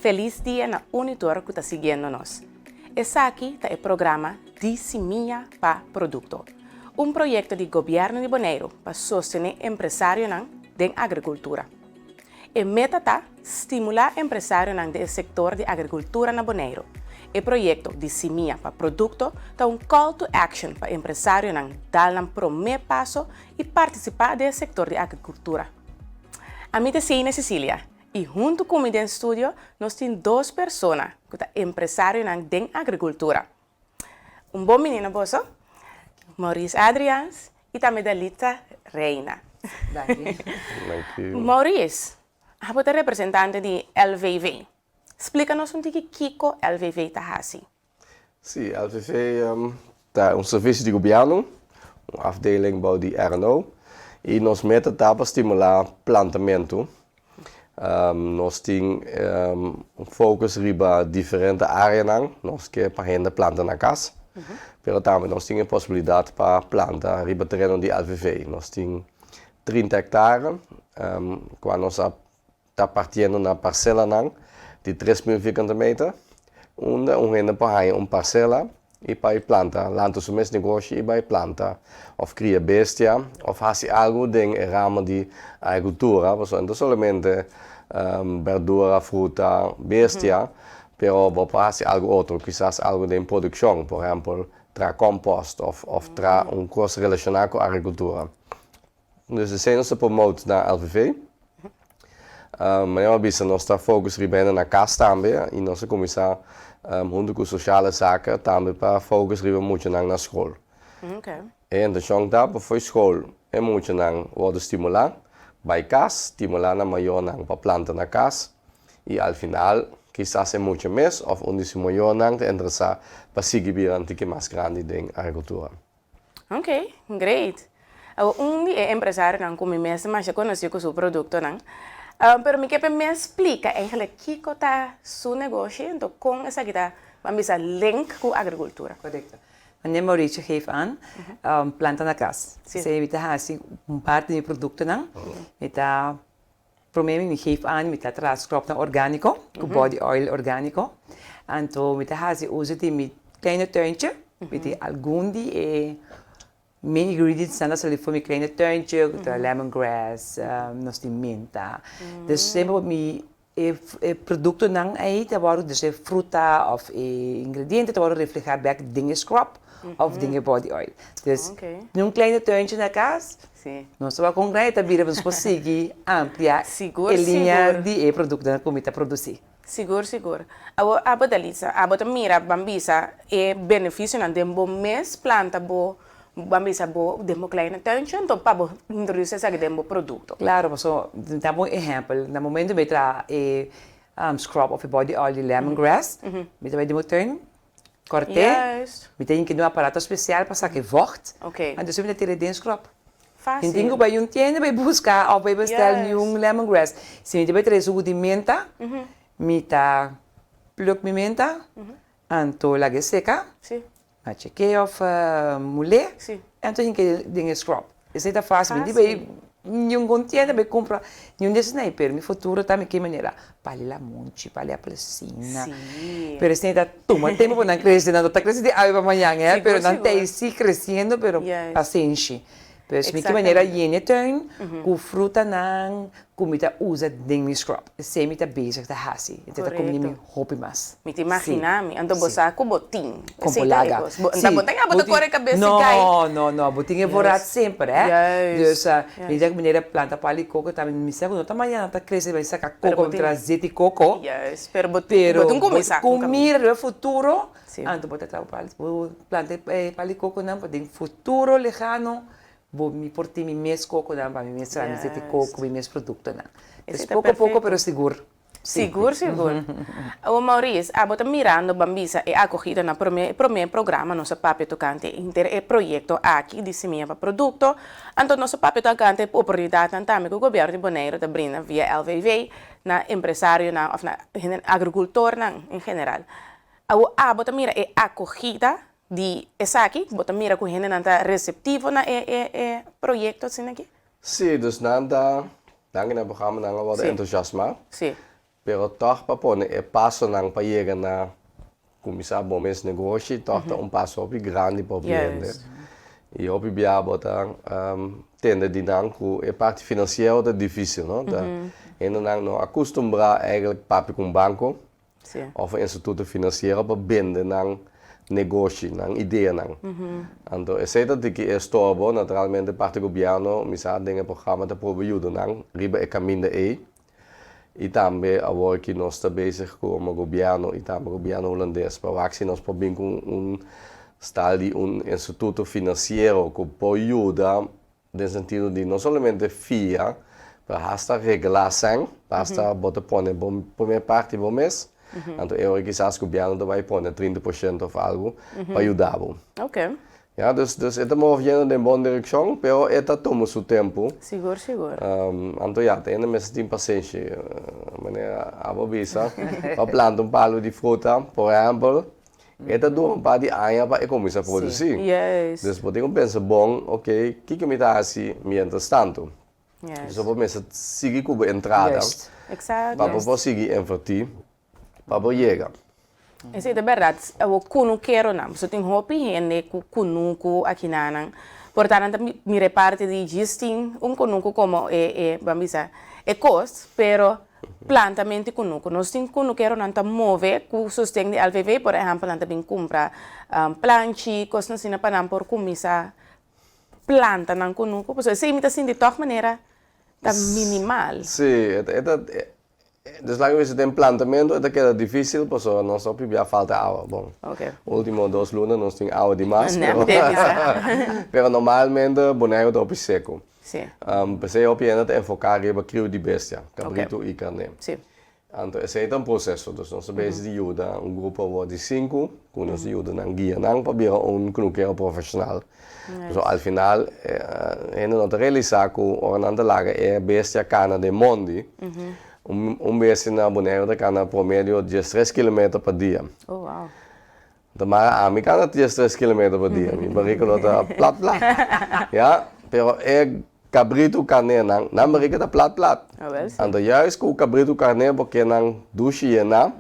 Feliz dia na Unitor que está seguindo nós. Esse aqui é o programa de Semilla para Produto, projeto do governo de Bonaire para sostener empresários da agricultura. A meta é estimular empresários do setor de agricultura na Bonaire. O projeto de Semilla para Produto é call to action para empresários dar o primeiro passo e participar do setor de agricultura. A minha é Cecília. E junto comigo no estúdio, nós temos duas pessoas que são empresários da agricultura. Bom menino, bosso, Maurício Adrians e também Dalita Reina. Maurício, você é representante de LVV. Explica-nos o que o LVV está fazendo. Sim, LVV é serviço de governo, uma afdeling de RNO, e nós meta para estimular plantamento. Nós temos focus riba diferentes áreas, nós queremos para plantar na casa, mas também nós temos a possibilidade para plantar riba terreno de LVV. Nós temos 30 hectares, quando nós está partindo na parcela de 3.000 vierkante meter, onde gente para uma parcela e para plantar, lanto o mesmo negócio e para plantar, ou cria bestia, ou fazer algo dentro do ramo de agricultura, não somente verdura, fruta, bestia, pero vou fazer algo outro, quizás algo de produção, por exemplo, tra compost ou tra coisa relacionada com a agricultura. Dus de zijn se promoten na LVV. Maar nós estamos focus na casa também, e nós começar junto com sociale zaken também para focus muito na escola. Okay. E então para foi escola é muito na worden estimular, bij casa estimular na maior para plantar na casa e ao final quizás é muito mais ou onde se maior te interessar para seguir que mais grande da agricultura. Ok, great. Dia empresário como mesmo, mas já conheci o seu produto pero me quer me explica eigenlijk que está seu negócio então com essa guita vamos a link com a agricultura. Correcto. Meneer Mauricio geeft aan, planta na casa. Zij met haar parte de producten dan, met haar probleem me geeft aan met haar transkrop naar organico, body oil organico, en toen met haar ze usen die met kleine tuintje, met die algundi main ingredients zijn dat ze voor mijn kleine tuintje, lemongrass, nog die menta. Dus ze hebben met producten dan eten, waar dus fruta of ingrediënten te worden reflecteerd bij dingen scrub of dingen body oil. Dus een kleine tuintje na casa, não só com grande bira vamos conseguir ampliar a linha de produtos que está produzir. Seguro. A Dalisa, a mira bambisa e benefício na dembo mês planta bo bambisa bo demo kleine tuintje, então para introduzir esse demo produto. Claro, mas dá um exemplo. No momento que tra scrub of body oil de lemongrass, met vai demo tuin, corte, met tem que um aparato especial para sacar vocht. Okay. En dus we dat er scrub. Fácil. Então bij een tienda bij buscar of bij bestel een lemongrass. Se je bij trazer o de menta, mita pluk menta, anto la seca. Sim. A chequeia of mulher, então a gente tem scrub. Isso é fácil, mas daí não contiene, daí compra, não sniper, no futuro também que maneira, palha la monte, palha a placina. Pero assim está toma tempo para não crescer, não está crescendo de hoje para amanhã, pero não está aí crescendo, pero paciência. Pero de que maneira a tuin, com fruta não, comida usa ding scrub. Sempre está bezig, está hasi. Então está comendo hobby mais. Me te imaginami, ando bosa com botim. Com polaga. Anda botim, a bota corre cabeça Não, botim é vorado sempre, Dus de maneira planta palicoco também me sabe, não tá amanhã tá crescendo, vai sacar coco, trazer de coco. Pero botim começar comer no futuro. Ando botar planta palicoco não, para futuro lejano. Vou me portar mi mes coco dan para mi mes de coco, mi mes produto dan. Es pouco a pouco, pero seguro. Seguro. O Maurício, a bota mirando bambisa e acolhida na primeiro programa nosso papel tocante inter projeto aqui de Semilla para Produto. Então nosso papel tocante oportunidade também que o governo de Bonaire está brinda via LVV na empresário na agricultor em geral. A bota mira e acolhida de essa aqui, bota mira com gente nanta receptivo na projeto assim aqui. Sim, dus nanta, dank na programma nanga worden enthousiasma. Sim. pero toch pa pone e passo nang payega na kumisa bomes negócio, toch um passo opi grande para o cliente. Yes. E opi biabo tá tende de nang ku e parte financeira é difícil, não? Tá. E não acostumbrar eigenlijk papi com banco Sim. of een instituto financeiro para binden nang negócio, nang ideia nang. Então, é certo que é estorbo, naturalmente, parte do governo, misa dinge programa da probe ajuda nang riba e caminho e. E também agora que nós estamos bezig com o governo e também o governo holandês, para que nós podemos com stali instituto financeiro que pode ajudar no sentido de não somente FIA, para hasta regulação, basta botar pôr primeira parte do mês. Então, eu quizás o governo vai pôr 30% ou algo para ajudar. Ok. Ja, dus het movendo in boa direção, pero eta toma seu tempo. Seguro, seguro. Então, ja, tem mesmo tem paciência. Maneira abobisa, para plantar palo de fruta, por exemplo, eta dura par de anos para começar a produzir. Yes. Dus podemos pensar, bom, ok, o que me dá assim, mientras tanto? Yes. Dus op mensen seguir com a entrada, Juist. Exacto. para poder seguir invertir, para poder chegar. Isso é verdade. Eu não quero não. Você tem hobby e kunuku aqui na. Portanto, me reparte de gisting kunuku como vamos dizer, cost, pero plantamento kunuku. Nós tem kunuku quero não mover com sustento de LVV, por exemplo, não também compra planchi, cost não sina para não por começar planta não kunuku. Porque se imita assim de toda maneira, tá minimal. Sim, dus lang is het in plantamento, het is difícil, porque nós só já falta água. Bom, Ok. último 2 lunas nós temos água demais, Não, pero normalmente boneco está seco. Sim. Pensei op je het enfocar in crio de bestia, cabrito e carne. Sim. Então, esse é um processo, dus nós bezig de ajuda grupo de 5, que nos ajuda na guia, não para knukkero profissional. Dus al final, não te realizar que o ornante laga é bestia cana de mondi. Bestia na boneco da cana promedio de 3 km per dia. Oh, wow. Então, a mim cana 3 km per dia, me barriga tá plat. Ja, pero cabrito carne não barriga tá plat. Oh, well. Então, juist com o cabrito carne porque não duche na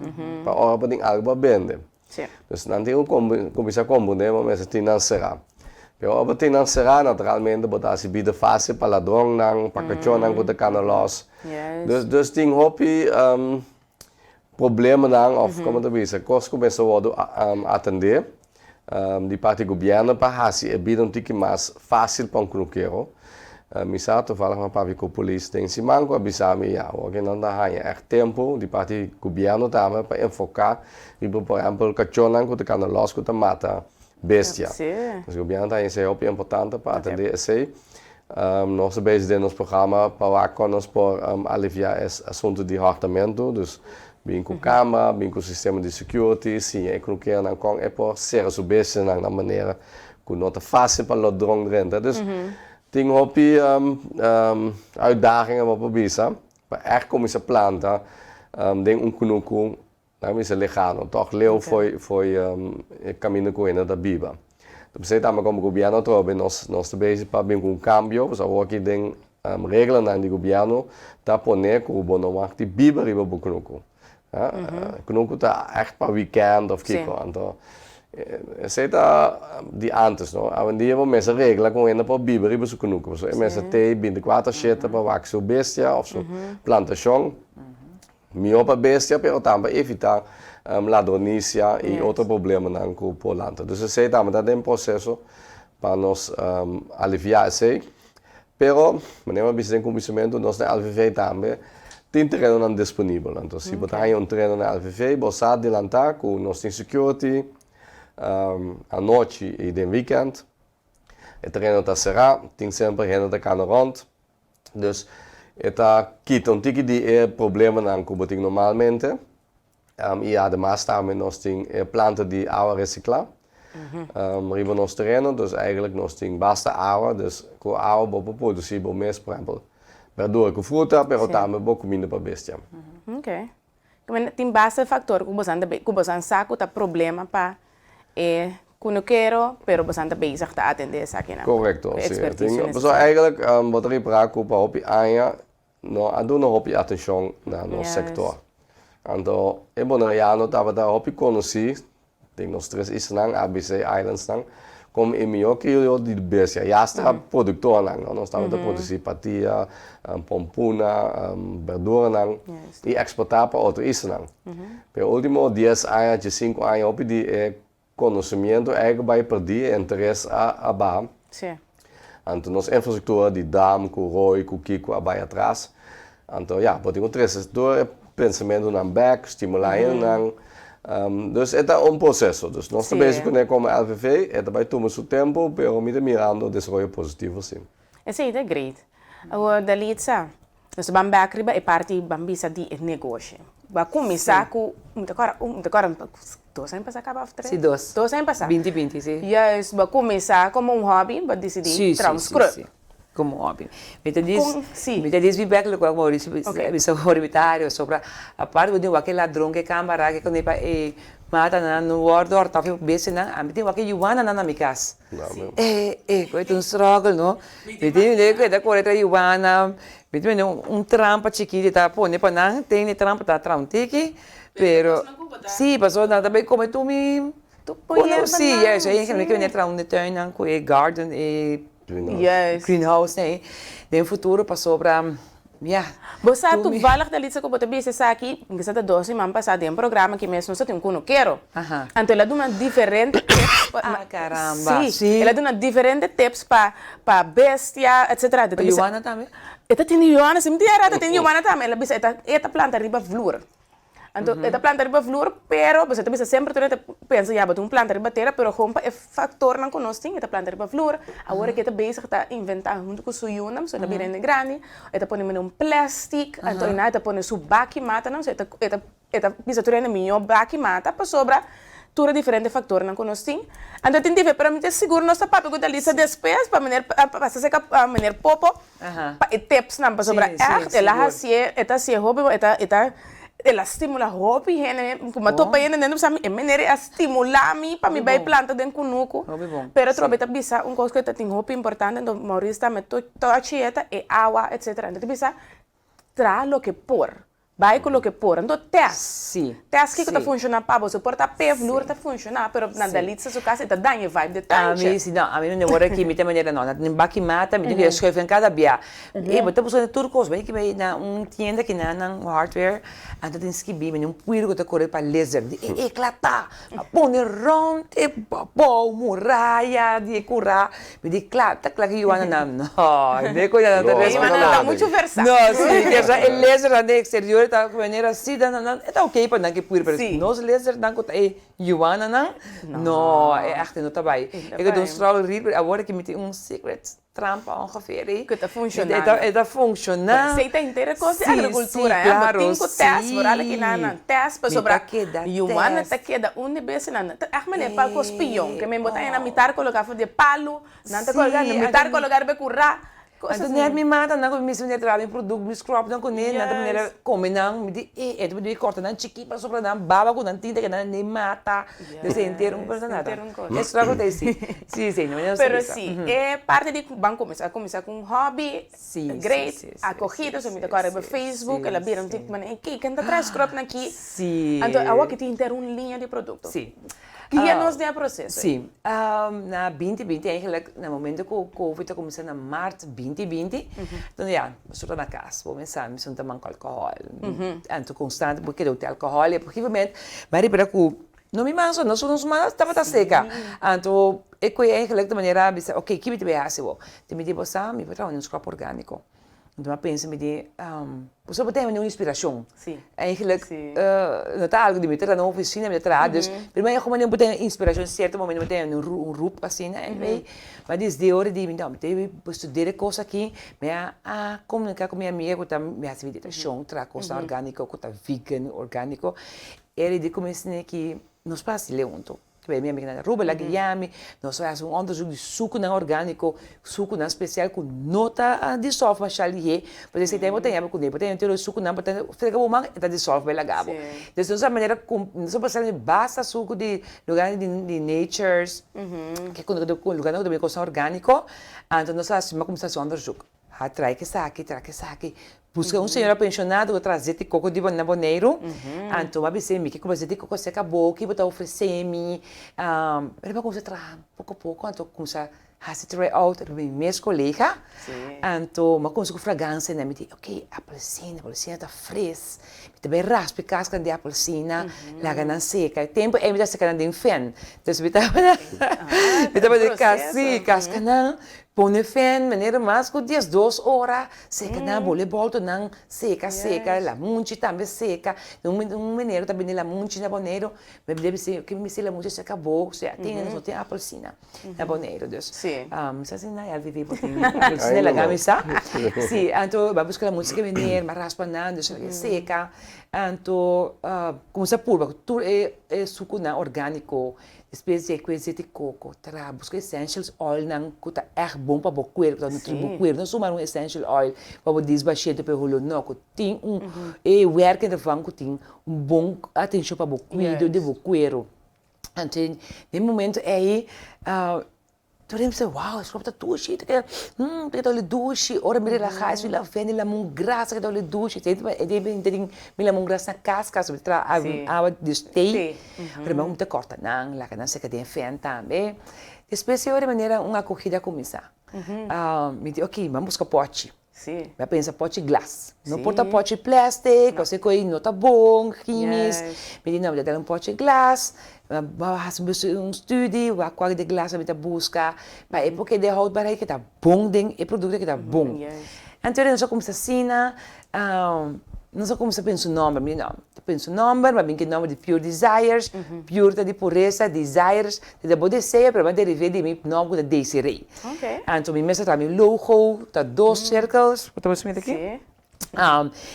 para hora para algo bende. Sim. Dus não tem começar a combinar, mas tem não será. Pero op tem não será naturalmente botar se bida fácil para ladrão não, para cachorro não botar cana los. Yes. Dus tem hobby problema não, of como te dizer, cost começou a atender. Die parte governo para assim é bida tique mais fácil para knukkero. Misa toevallig maar papi com polícia tem se manco abisami ja, ok não dá hanha echt tempo die parte governo também para enfocar e por exemplo cachorro não que cana los que mata bestia. Sim. Dus o governo tem esse heel importante para atender esse. Nós bezig in ons programma para que nós por aliviar esse assunto de hartamento, dus bem com câmera, bem com sistema de security, sim, é que não com é por ser o bestia na maneira que não é fácil para ladrão dentro. Dus tem hobby uitdagingen op bisa, para echt como se planta, tem kunuku, nou is legal, toch leeuw foi caminho com ele da biba. Então, também como governo trobe nós bezig para bem com cambio, pues agora que tem regras na do governo, tá poner que o bono markt die biba riba bu kunuku. Kunuku tá echt para weekend of kiko, então Aceita de antes, não? Hoje em dia, você regla com ele para biber e para kunuku. Você tem 24 cheta para waxo bestia ou plantação. Melhor para bestia, pero também evitar ladronícia e outro problema na planta. Dus você também está em processo para nós aliviar isso. Pero, maneira de conhecimento, nós na LVV também tem treino disponível. Então, se você tem treino na LVV, você adiantar com nós tem security. À noite e de weekend. O treino está será, tem sempre gente que kan rond. Dus está quita tique de problema na que normalmente. E además também nós tem planta de água reciclar. Riba nos terreno, dus eigenlijk nós tem basta água, dus com água para produzir bom mês, por exemplo, verdura com fruta, pero também bom comida para bestia. Ok. Tem bastante fator que você saco tá problema para knukkero, pero bastante bezig te atender essa aqui, né? Correcto, sim. Expertise. Eigenlijk wat er praat op anja, no, doen nog op je attention naar ons sector. Então, é bom na ano tava da hopi conheci, tem nos três islas, ABC Islands, como é melhor que eu de Bercia. Já está produtor, nós estamos a produzir patia, pompuna, verdura, e exportar para outras islas. Pero último 10 anos, 5 anos, hopi de conhecimento vai perder interesse a bar. Sim. Então, nossa infraestrutura de dam, com roi, com kiko, vai atrás. Então, ja, podemos três door pensamento na back, estimular dus é um processo. Dus nós também como LVV, vai tomar seu tempo, mas mirando o desenvolvimento positivo, sim. Essa é great. Agora, Dalitza, nós vamos back riba é parte bambisa de negócio. Vai começar com agora 2 anos para acabar três. Sim, 2. 2 anos para. 2020, sim. Yes, vai começar como hobby, vai decidir transcrever. Sim. Como hobby. Muitas vezes vi back com Maurício, bisa hormitário sobre a parte de aquele ladrão que câmara que quando mata no wardor, tá vendo bem na, a mim tem aquele Yuana na minha casa. Coisa um struggle, não? Me tem que da correta Yuana, me tem trampa chiquita, tá pô, ne panang tem trampa tá traumtique, pero sim, passou nada bem como tu me sim, é, já é que me quer entrar um tuin com garden e greenhouse, né? No futuro passou para Você toevallig dat liedje op de business aqui, que está 12 man passado em programa que mesmo só tem um quero. Então ela dá uma diferente tips. Caramba. Sim. Ela dá diferente tips para bestia, etc. Joana também. Esta tem Joana, se me diera, tem Joana também. Ela bisa esta planta riba flor. Então, esta planta riba flor, pero você também sempre pensa, já, botar planta riba terra, pero rompa é fator não conosco, esta planta riba flor. Agora que esta bezig está inventando junto com sua Yunam, so esta bem grande, esta põe um plástico, então esta põe sua baki mata, não, esta bisa turena minha baki mata, para sobra tudo diferente fator não conosco. Então, tem que ver para mim ter seguro nossa papo com a lista de despesas para maneira popo, para tips não para sobra. Ela assim, esta assim hobby, esta ela estimula hobby, como tô payando dentro sabe, é maneira estimular me para me vai planta dentro conuco. Pero trobe tá bisa coisa que tem hobby importante, então Maurício tá meto toda chieta e água, etc. Então bisa tra lo que por. Vai com o que por. Então teste. Teste que está funcionando para você. Porta pevlur está funcionando, pero na delícia sua casa está dando vibe de tanque. A mim não mora aqui, me tem maneira não. Nem baki mata, me tem que escrever em cada dia. E botar pessoa tudo coisa, bem que vai na tienda que na hardware, então tem que vir, um puiro que está correndo para laser, de eclatar, pôr ronte, pô, muralha, de curar, me de claro que Joana não, de coisa não está muito versátil. Não, sim, que já é laser no exterior. Tá com maneira assim, tá ok para não que puder, mas nós laser não conta Joana não é arte não tá bem. Eu dou struggle rir agora que me tem secret trampa ongeveer que está funcionando. Está funcionando. Você está inteira com a agricultura, claro, tem que teste, moral aqui na teste para sobrar. Joana tá queda onde bem não. Ah, mas é para os pião que me botar na mitar colocar de palo, não tá colocando mitar colocar be currar. Então, nem me mata, não me sinto trabalhar em produto, me scrub, não conheço, não maneira come, não me diz, tu me corta, não chiqui para sobrar, não baba com não tinta que não nem mata, você inteiro não precisa nada. Isso não acontece, sim, não é assim. Pero sim, é parte de vamos começar com um hobby, great, acolhida, você me dá agora no Facebook, ela vira tipo, mano, aqui, quem tá atrás scrub aqui, então agora que tem inteiro uma linha de produto. Sim. Que é nos o processo? Sim, na 2020, eigenlijk, no momento que o Covid começou na março 2020, então, estou na casa, vou começar a tomar álcool, então, constante, porque eu tenho álcool, e, possivelmente, mas para que não me manso, não sou uma estava seca, então, eu eigenlijk de maneira, ok, que me tem a ser, me digo, me vou trabalhar scrap orgânico. Então, eu penso, você pode ter uma inspiração. Sim. Eigenlijk, não está algo de me ter na oficina, me trabalhar. Primeiro, como eu tenho inspiração, em certo momento, eu tenho um rup assim, mas desde a hora de me estudar coisa aqui, mas comunicar com minha amiga, que me faz meditação, trazer coisa orgânica, que está vegan, orgânico, ele de começar que nos passa leonto. Minha amiga na Ruba, Guilherme, nós fazemos onderzoek de suco não orgânico, suco não especial com nota dissolve, mas ali porque esse tempo tem com ele, tem ter suco não, porque fica bom, está dissolve bem gabo. Então dessa maneira, nós passamos basta suco de lugar de natures, que quando lugar não também coisa orgânico, então nós fazemos uma começação onderzoek. trai que saque. Busca senhora pensionado que trazer de coco de boneiro. Então, a BC me que como de coco se acabou, que botar oferecer me, para começar a trabalhar pouco a pouco, então começar a se try out, meus colegas. Então, mas começo com fragrância, né? Me diz, ok, apelsina tá fresca. Me também raspa casca de apelsina, larga na seca. Tempo é me dá seca de fan. Então, me tava de casca não. Põe fan, maneira mais que 10, 2 horas, seca na voleibol, não seca, la munchi também seca, maneira também la munchi na boneiro, mas deve ser que me se la munchi se acabou, se tem apelsina na boneiro, dus. Sim. Assim não é viver porque apelsina la gamisa. Sim, então vai buscar la munchi que maneira, mas raspa não, dus seca. Então, como se pulva, tudo é suco na orgânico. Depois de coisa de coco, busca essentials oil não que é bom para o cuero, para o cuero, não só um essential oil para o desbaixar para o rolo, não, que tem work de banco tem bom atenção para o cuidado do cuero. Então, no momento aí, tu lembra, wow, scrub tá douche, tem que dar douche, ora me relaxar, se lá vem lá mão graça que dar douche, tem me lá mão graça na casca, sobre água de stay, para mim muito corta, não, lá que não se que tem fé também. Depois eu de maneira uma corrida começar. Me diz, ok, vamos buscar pote. Sim. Vai pensar pote glass. Não porta pote plástico, você coi não tá bom, químicos. Me diz, não, vai dar um pote glass. Vas studie, qual de glas we busca, para época de houdbaarheid que tá bom ding, e produto que tá bom. Então nós só começa assim, nós só começa a pensar nome, não, penso nome, mas bem que nome de Pure Desires, Pure de pureza, Desires, de boa desejo, para derivar de meu nome da Desiree. Então minha mesa tá meu logo, tá 2 círculos, estamos vendo aqui.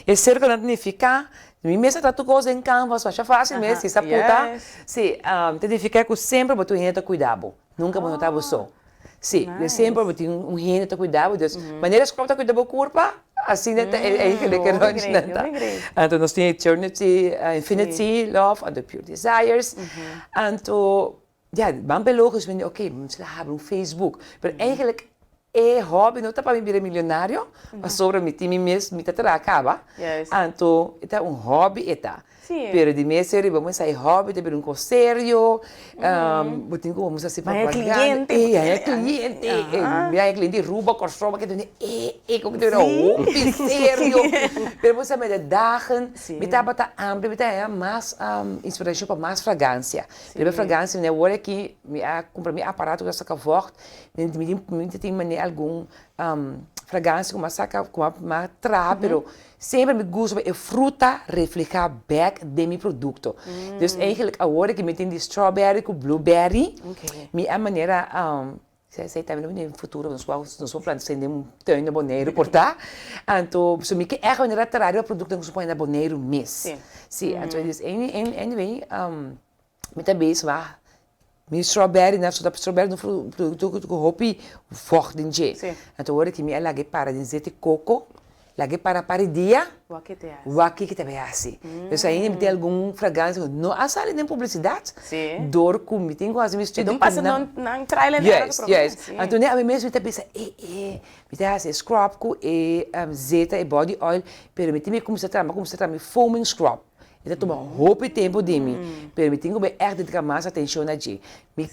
Esse círculo não significa minha mesa tá tudo em canvas, acha fácil mesmo, se puta. Sim, tem ficar com sempre botar gente cuidado, nunca botar só. Sim, sempre botar gente cuidado, das maneiras que tá cuidado curva, assim é que ele quer então nós temos Eternity, Infinity, Love, and the Pure Desires. Então, ja, bem belogos, ok, vamos lá abrir Facebook, mas eigenlijk hobby não está para me virar milionário, mas sobre mim time mesmo, me tá acaba. Então, é hobby eta. Pero de mês vamos sair hobby, de um sério, botinho vamos assim para cliente, minha cliente rouba corrova que como que era hobby sério. Pero você me dagen, me tá bata hambre, me tá mais inspiração para mais fragrância. Pero fragrância, né, agora que me comprar meu aparato que saca forte, me tem maneira algum fragrância com uma saca com uma pero sempre me gusta a fruta reflejar back de meu produto. Dus eigenlijk agora que me tem de strawberry com blueberry, me a maneira sei também no futuro nós vamos plantar um tuin de boneiro portar. Então, so me que é a maneira trazer o produto que se põe na boneiro mês. Sim, então anyway, me também vai mi strawberry, né? Só da strawberry no produto com hopi forte em je. Então agora que me lagi para dizer de coco, lagi para dia, o aqui que também é assim. Eu saí me tem algum fragrância, não a sala nem publicidade. Dor com me tem quase me estudo. Não passa não trailer. Yes. Então né, a mim mesmo me pensa, me tem assim scrub com zeta e body oil, pero me tem como se trama foaming scrub. Então, toma roupa e tempo de mim. Permitindo que eu dedicar mais atenção a ti.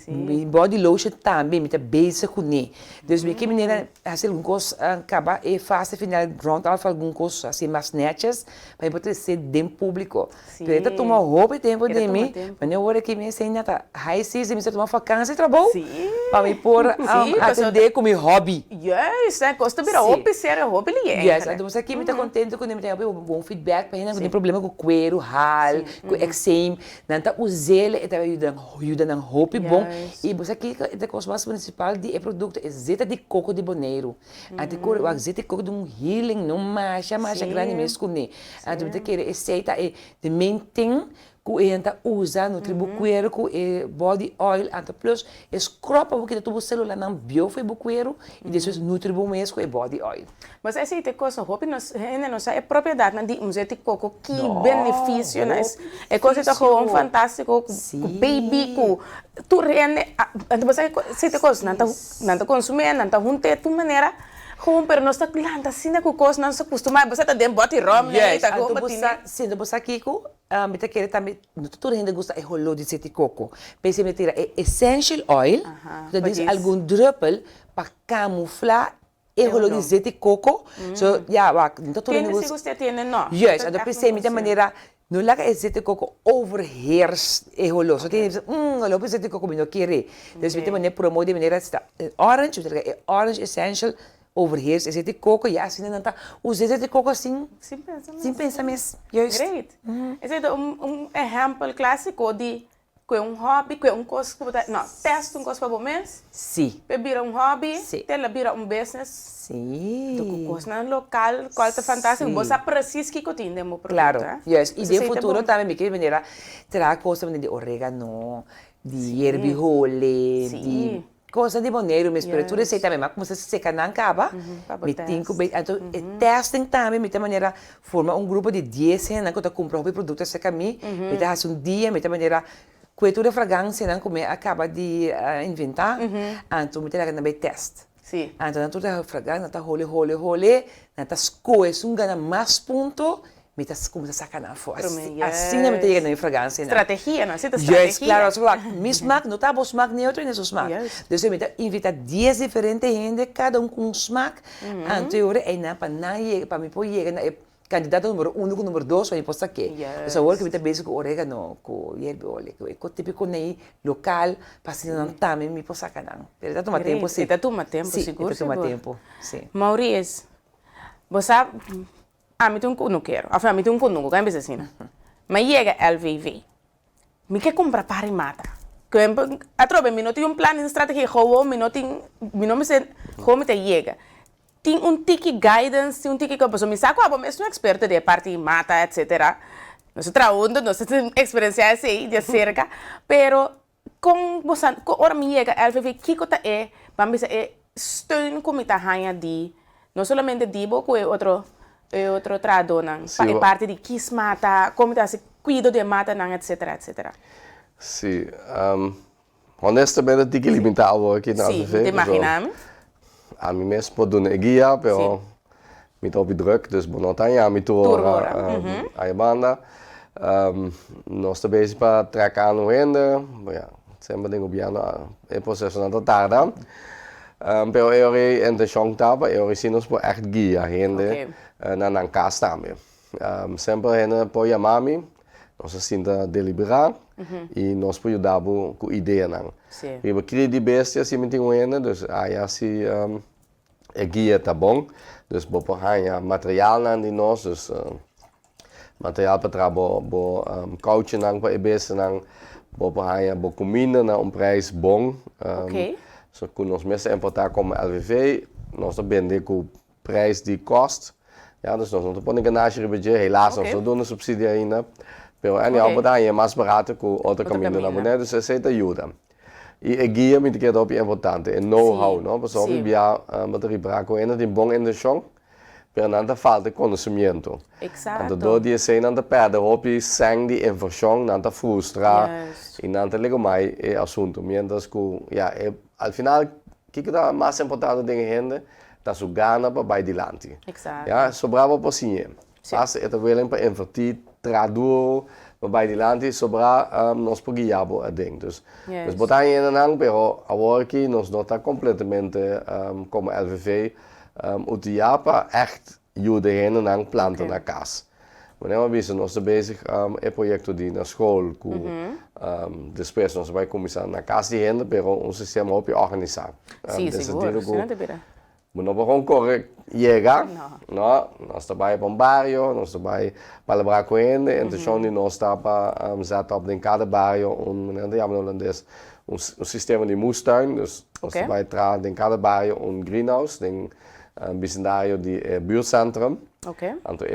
Meu body lotion também, me tá beijo com ele. Então, que maneira, assim, alguma coisa acaba e faz final round alfa alguma coisa assim mais netas, para poder ser dentro público. Então, toma roupa e tempo de mim. Mas na hora que me ensina tá high season, me toma vacância e trabalho. Para me pôr atender como hobby. Yes, é costa virar hobby sério, hobby lié. Yes, então você aqui me tá contente quando me tem um bom feedback, para não tem problema com cuero, com eczema, não tá usando, está ajudando a roupa bom. E você aqui a coisa mais principal de produto é zeta de coco de boneiro. A zeta de coco de healing, não marcha grande mesmo com ele. Então você quer receita é de maintain que a gente usa no tribo cuero com body oil, então plus escropa porque tu célula não biofei buqueiro e depois nutre bom mesmo com body oil. Mas essa é coisa roupa não é propriedade não de zeta de coco que benefício é coisa que é fantástico com baby com tu rende você se te coisa não tá consumir não tá juntar tu maneira Gewoon, pero nós está planta, assim na cocos, não se costuma, você tá dentro, bota rom, né? Yes, Tá anto como busa, sendo busa kiko, mita querer também, no tudo ainda gosta é rolo de sete coco. Pense me tira é essential oil, dat is algum druppel para camuflar é rolo de sete coco. So, ja, wak, no tudo ainda gosta. Você tem, não? Yes, anto pense me de maneira no laga é sete coco overheers é rolo. So tem rolo de sete coco me não querer. Dus met de maneira promote de maneira está orange, é orange essential overheers, é sete coco, ja, assim não tá. Usa sete coco assim, sem pensar mesmo. Juist. Great. Esse é exemplo clássico de que é hobby, que é coisa que não, testa coisa para mês. Sim. Vira hobby, Sim. ela vira business. Sim. Do coisa na local, qual é fantástico. Você precisa que continue demo produto. Claro. Yes. E de Você futuro também me quer maneira terá coisa de orégano, de herbijole, de coisa de boneiro, mas para tudo isso também, mas como se seca não acaba, me tem que então testing também, me tem maneira forma grupo de 10 né, que tá comprando produtos seca me tem dia, me tem maneira cultura fragrância não como acaba de inventar, então me tem que também teste. Sim. Então tudo é fragrância, tá role, na tas coisas gana mais ponto, me tá como se saca na força. Assim não me tem que fragrância. Estratégia, não? Você estratégia. Yes, claro, so like, mi smaak, não tá bom smaak neutro nesse smaak. Yes. Dus eu me invita 10 diferentes gente, cada com smaak. Então eu é na para me pôr na candidato número 1 com número 2, aí posso aqui. Yes. So work with basic orégano, com hierbiole, com típico nei local, para se não também me posso sacar não. Pero tá toma tempo sim. Tá toma tempo, sim, seguro. Tá toma tempo, sim. Maurício, você me tem não quero. Afinal, me tem não, quem pensa assim. Mas chega LVV. Me quer comprar para e mata. A tropa, me não tem plano, estratégia, me não me sei como te chega. Tem tiki guidance, tem tiki que a pessoa me sabe, eu não sou experta de parte mata, etc. Não sou trabalhando, não sou experiência assim, de cerca, pero com você, ora me chega LVV, que coisa é, vamos dizer, steun como está ganha de, não somente de boco é outro trabalho, é parte de que mata, como está se cuida de mata, etc. Sim, honestamente tem que limitar o aqui na LVV. Sim, te imaginamos. A mim mesmo pode dar guia, pero me tô druk, dus bonotanya me tô a banda. Nós também para tracar no renda, sempre tem governo é processo na tarde. Pero eu a intenção tava, eu ensino por echt guia renda na casa também. Sempre renda por mami, nós sinta deliberar e nós podemos dar com ideia não. We criar die bestia assim met die ene, dus assim guia tá bom, dus we gaan materiaal aan die nós, dus materiaal para trabalhar, coaching aan para ebes aan, we gaan comida na prijs bom, so kunnen ons mensen importar como LVV, nós vender com prijs die kost, ja, dus nós não podemos ganhar budget, helaas nós não damos subsídio ainda, pero anyhow é mais barato com outra caminho na boné, dus essa ajuda. E a guia me quer op importante, e know-how, não? Porque só via bateria braco ainda tem bom em chão, pero não falta conhecimento. Exato. Então do dia sem não perde op sangue de informação, não tá frustra e não tá ligo mais é assunto. Mientras que, al final, que dá mais importante de gente, tá su gana para vai dilante. Exato. Ja, sobrava por sim. Mas é também para invertir, traduzir. Maar bij die land is sobra nos paghiamo a ding. Dus botar in ang pero agora que nos nota completamente como LVV utiapa echt jude heen ang planta na casa. Maar nu hebben we nos bezig projecto die na school ku depois nos vai começar na casa de heen pero un sistema op organizar. Sim, seguro. Mas não vamos correr chegar, não, nós trabalhamos para barrio, nós trabalhamos para trabalhar com ele, então nós estamos para zetten op in cada barrio um sistema de moestuin, dus nós trabalhamos in cada barrio greenhouse, um vecindário de buurtcentrum. Então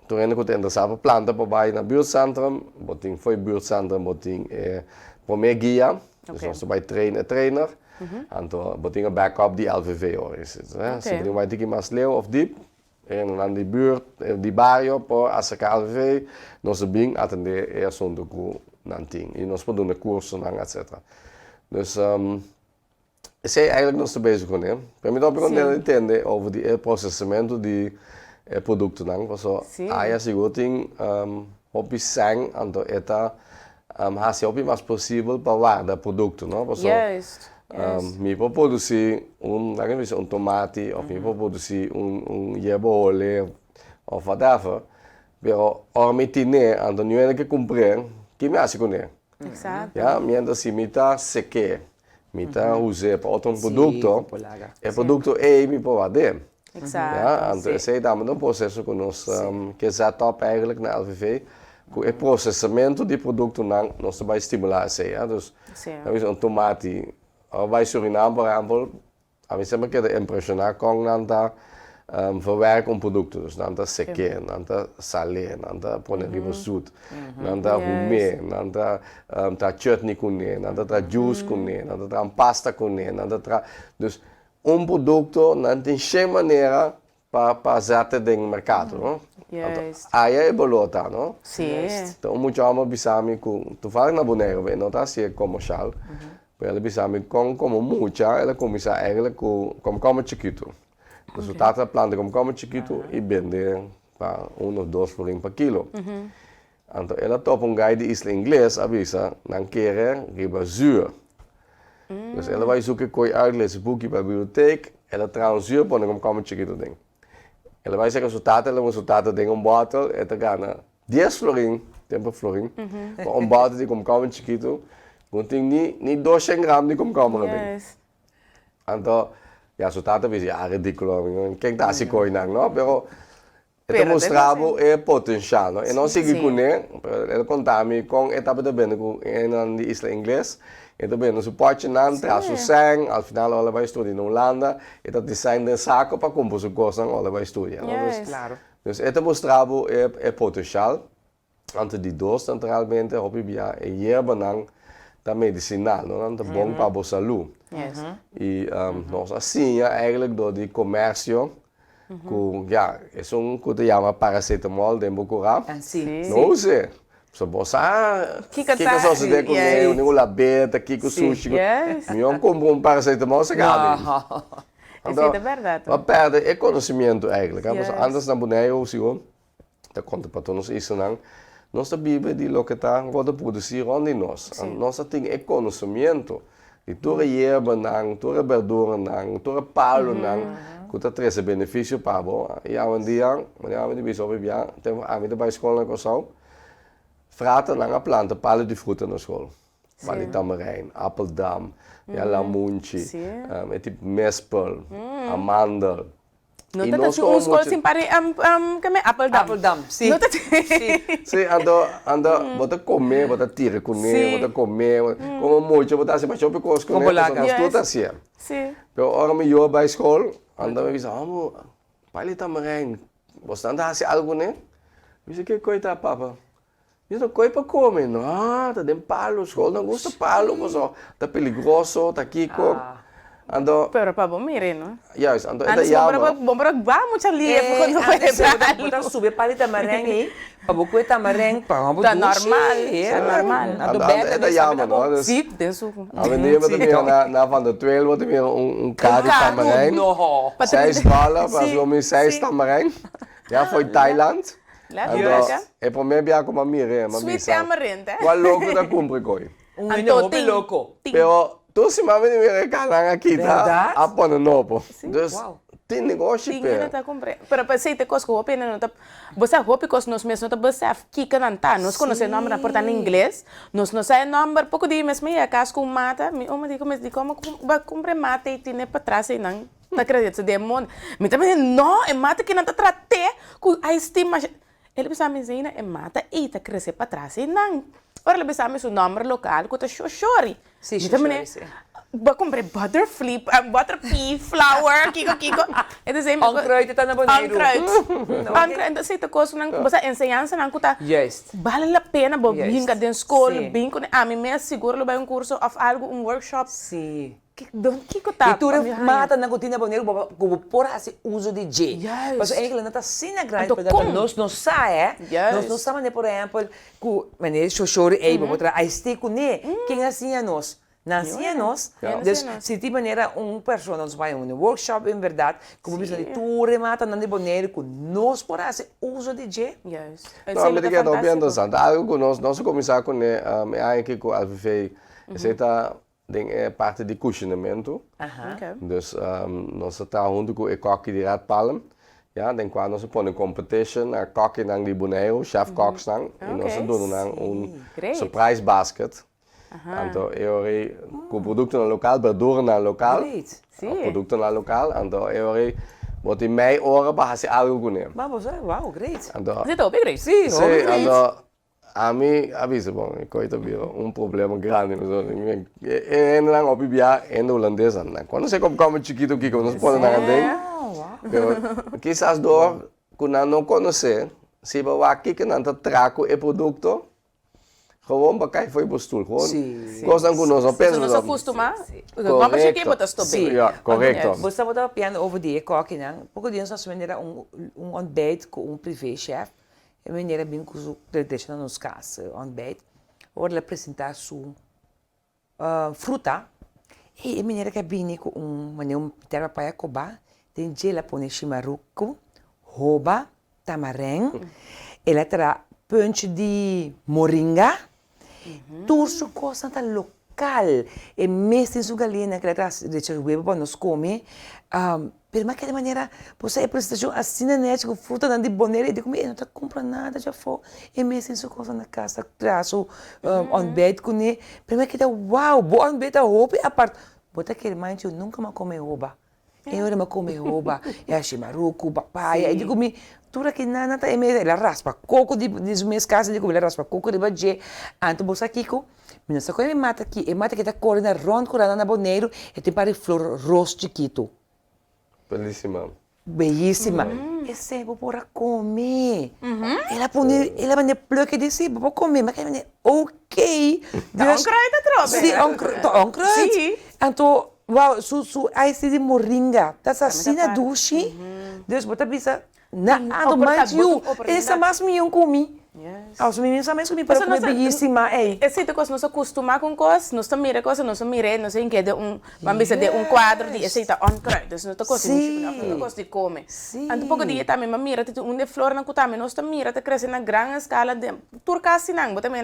toen ik het interessante planten para na buurtcentrum, boting foi buurtcentrum, boting voor meer guia, dus nós trabalhamos trainer. Então, botinha backup die LVV hoor is het. Se tem uma dica mais leu of diep, en dan die buurt, die barrio, por as a LVV, nós bem atender é assunto com nanting. E nós podemos curso nang etc. Dus Sei eigenlijk nog steeds bezig com, né? Para mim, eu não entender over die processamento de produto, não? Porque aí a seguinte, hobby sang, então eta, hasi hobby mais possível para guardar produto, não? Porque me pode produzir um tomate, ou me pode produzir jebole, ou whatever, pero ora me tiene, então não é que comprar, que me hace com ele? Exato. Ja, mientras si mita seque. Mita use para outro produto, o produto é me pode vender. Exato. Ja, então esse é um processo que nós que já top eigenlijk na LVV, que o processamento de produto nós vai estimular isso, ja. Dus, um tomate, vai Suriname, por exemplo, a mim sempre quer impressionar com nanta verwerken produto, dus nanta seque, nanta sale, nanta pone riba zoet, nanta humé, nanta tra chutney kune, nanta tra juice kune, nanta tra pasta kune, nanta tra, dus produto nanta em maneira para zette ding mercado, no? Aí é bolota, no? Sim. Então muito ama bisami com, tu fala na boneira, bem, não tá assim comercial, ela bisami com como mucha, ela começa eigenlijk como chiquito. Dus we taten planten como chiquito e vender para 1 ou 2 florin per kilo. Então ela topa guy de isla inglês avisa, não quer riba zuur. Dus ela vai zoeken coi uitlezen boekje bij bibliotheek, ela traz zuur para como chiquito ding. Ela vai zeggen resultaten ding bottle, ela gana 10 florin, tempo florin, para bottle de como chiquito, continha ni 200 gram de como ding. Então ja, resultato é ridículo. Quem está se coinando, não? Pero mostrava o potencial, não? E não segui com ele, ele contava com etapa de bem em isla inglês, e também no suporte não traz o sangue, ao final ela vai estudar na Holanda, e tá design de saco para compor sua coisa, ela vai estudar. Claro. Dus ele mostrava o potencial, antes de dois, realmente, hobby bia e hierba não da medicinal, não? Tá bom para a boa saúde. E nós assim, eigenlijk door die comércio, é que te chama paracetamol, de Bocurá. Não sei. Se você só se der com ele, nem o labeta, que o sushi, eu compro paracetamol, você gabe. Isso é verdade. Mas perde conhecimento eigenlijk. Antes na boneia, o senhor, da conta para todos isso não. Nós sabemos de lo que está a produzir onde nós. Nós temos conhecimento. E toda hierba não, toda verdura não, toda palo não, que está trazendo benefício para você. E há dia, a gente vai bem, tem a gente vai escola na coção, frata não a planta palo de fruta na escola. Palo de tamarim, appeldam, lamunchi, é tipo mespel, amandel. Não está assim escola sem pare appeldam. Sim. Sim, ando, bota comer, bota tirar com ele, bota comer, como muito, bota assim, mas eu peço com ele, mas tudo assim. Sim. Pero ora me eu para a escola, ando me diz, amo, pai também, você anda assim algo né? Eu disse que coisa papa. Eu não coi para comer, não, tá dentro palo, escola não gosta palo, mas tá perigoso, tá aqui com. Ando. Pero para bom mire, não? Yes, ando eda yama. Bom para vamos ali, quando vai entrar. Botar subir para tamareng aí, para botar tamareng, para vamos tá normal, é normal. Ando eda yama, não? Sim, denso. A menina também na van de 12 também carro de tamareng. $6 para os homens 6 tamareng. Já foi Thailand. E para mim é como a mire, mas sweet tamarind, eh? Qual louco da cumpre coi? Hobby louco. Pero tu se mama ni me recalan aqui, tá? A pôr no novo. Dus, tem negócio, pera. Tinha tá comprei. Pero para sei te cosco hopi não tá. Você hopi cos nós mesmo tá você aqui cantar. Nós conhecemos nome na porta em inglês. Nós não sei nome pouco de mesmo e a casa com mata. Me uma digo como vai comprar mata e tem para trás e não. Tá acredita de mundo. Me também não, é mata que não tá trate com a estima. Ele pensa me zina é mata e tá crescer para trás e não. Ora ele pensa me seu nome local que tá chori. Sim, chori. Ba comprei butterflip, butterpea, flower, kiko. Então sei Onkruid tá na boneiro. Onkruid, então sei te coisa não, você ensinança não cuta. Yes. Vale a pena bo vinga de escola, vinco, a mim me seguro vai curso of algo workshop. Sim. Kiko tá. E tu mata na cotina boneiro como por assim uso de J. Mas eigenlijk não tá assim na grande para nós não sai, nós não sabemos por exemplo que maneira chochore aí vamos tra a estico né quem assim é nós ancianos. Ja. Dus Ancianos. se die maneira pessoa nos vai um workshop em verdade, como bisa de tour mata na de boneiro com nós por esse uso de je. Juist. Não, mas é que bem interessante. Algo nós começar com é aqui com a viver, essa é parte de cushionamento. Okay. Dus nós está junto com o coque de Red Palm. Ja, dan quando nós põe competition, a coque nang di boneiro, chef cooks nang, e nós doen nang Great. surprise basket. Então eu com produto no local, verdura no local, Great. produto no local, então eu wat in mei oren bahas algo com ele. Mas você, wow, great. Então, Zit ook, Grace? Sim, sim, great. então a mim avisa bom, coito biro, problema grande, mas eu não obibia em holandês, né? Quando você come chiquito que nós põe na dentro. Quizás door, quando não conhecer, se você aqui que não trago o produto, gewoon bakay foi postul, gewoon. Coisas que nós Ze pensamos. nos acostuma. Vamos chegar aqui, botas tô bem. Ja, correcto. Você estava falando over die koken, né? Pouco dias nós maneira ontbijt com privé-chef. E maneira bem que o deixa nos casas ontbijt. Ora apresentar sua fruta. E maneira que bem com maneira terra para cobar. Tem gela põe chimaruco, roba, tamarém. Ela terá punch de moringa. Tudo coisa tá local. E mesmo em sua galinha que ela traz de web para nós comer. Pero mas que maneira você apresentação assim na net com fruta na de boneira e de comer não tá comprando nada já foi. E mesmo em sua coisa na casa traz o on bed com ele. Pero mas que tá wow, bom on bed a roupa a parte. Bota aquele mãe eu nunca mais come roupa. Eu era comer roupa, é chimaruco, papaya, e digo me, tudo que nada tá ela raspa coco de minhas casas, digo ela raspa coco de badje, anto você aqui com, menina só que mata aqui, e mata que tá correndo rondo correndo na boneiro, e tem para flor rosto chiquito. Belíssima. Belíssima. Esse é para comer. Ela vai plukke de si, para comer, mas que é ok. Tá onkruid trobe. Sim, onkruid. Sim. Então wow, ice de moringa. Dat is assim na douche. Dus wat heb je na ando mais you. Essa mais me comi. Yes. Als me sabe comi para comer belíssima, ei. Esse tipo coisa nós acostuma com coisas, nós mira coisa, nós mira, nós tem que de vamos dizer de quadro de esse tá on cry, dus nós tá coisa não gosto de comer. Ando pouco dia também, mas mira, tem de flor na cutame, nós tá mira, tá crescendo na grande escala de turca assim não, bota também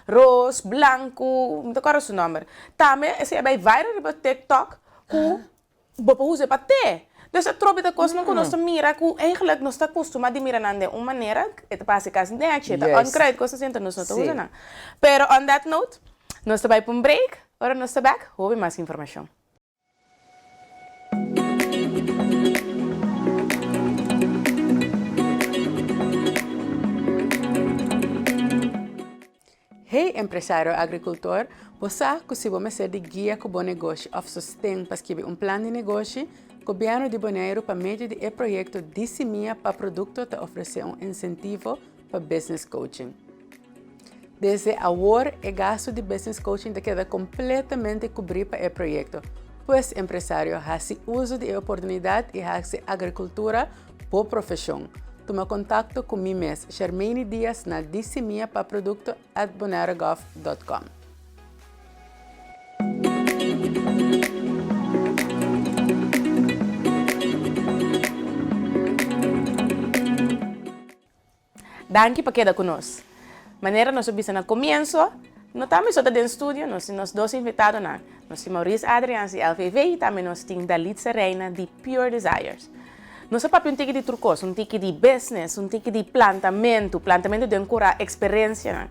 ros, blanco, não quero o nome. Também esse é bem viral no TikTok, com bopa usa para ter. Dus het trobe de kost nog ons te mira ku eigenlijk nos ta costuma di mira nande uma maneira het passa casa net het on credit kost senta nos não usa não. Pero on that note, nos ta vai para break, ora nos ta back, houve mais informação. Hey empresário agricultor, você consegue ser de guia com bom negócio ou sustento para escrever plano de negócio? O governo de Bonaire, por meio do projeto Dissemia para Produto, te oferece incentivo para business coaching. Desde agora, o gasto de business coaching te queda completamente coberto para o projeto, pois o empresário faz uso da oportunidade e faz agricultura por profissão. Toma contato com mim mesmo, Charmaine Dias, na Dissemia para Produto @bonairegov.com. Danke por quedar conosco. Maneira nós subimos no começo, não estamos só dentro do estúdio, nós temos dois invitados, nós temos Maurice Adrians de LVV e também nós temos Dalit Serena de Pure Desires. Nós temos um tique de trucos, um tique de business, um tique de plantamento de uma experiência.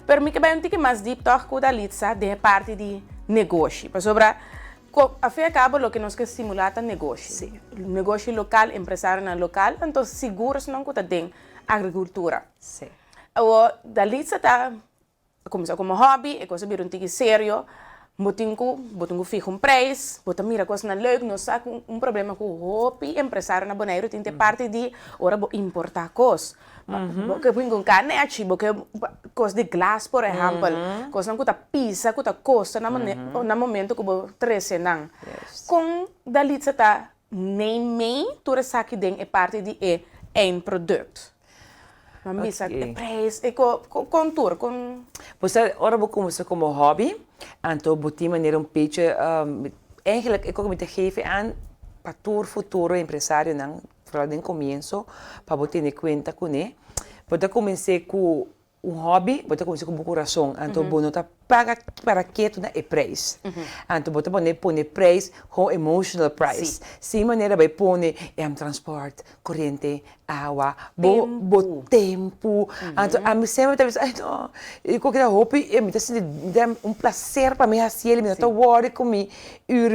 Mas me quero um tique mais deep talk com Dalit de parte de negócio, para sobre a fim acaba o que nós queremos estimular é negócio, negócio local, empresário local, então seguros não que tem agricultura. Sim. O dali está começou como hobby, é coisa vir tique sério, botinho fica preço, botar mira coisa na leuk, nós tá com problema com o hobby, empresário na Bonaire tem parte de ora importar coisas. Porque vem com canete, porque coisa de glass, por exemplo, coisa não custa pizza, custa costa na momento que vou trazer não. Com dali está nem tu saque den é parte de end product. Maar misa, Okay. de prijs, contour, Pues ahora vou começar como hobby. Então, vou ter maneira beetje, eigenlijk, ik ook met te geven aan para futuro empresário, não, vooral no começo, para você ter conta com ele. Vou comecei com hobby, vou comecei com o coração. Então, vou não paga para que tu é preço. Então, vou pôr preço com emotional price. Sim, maneira vai pôr transporte, corrente, água, tempo. Então, a mim sempre tá pensando, não, eu qualquer hobby, eu me dá prazer para mim assim, ele me dá worry comigo, uur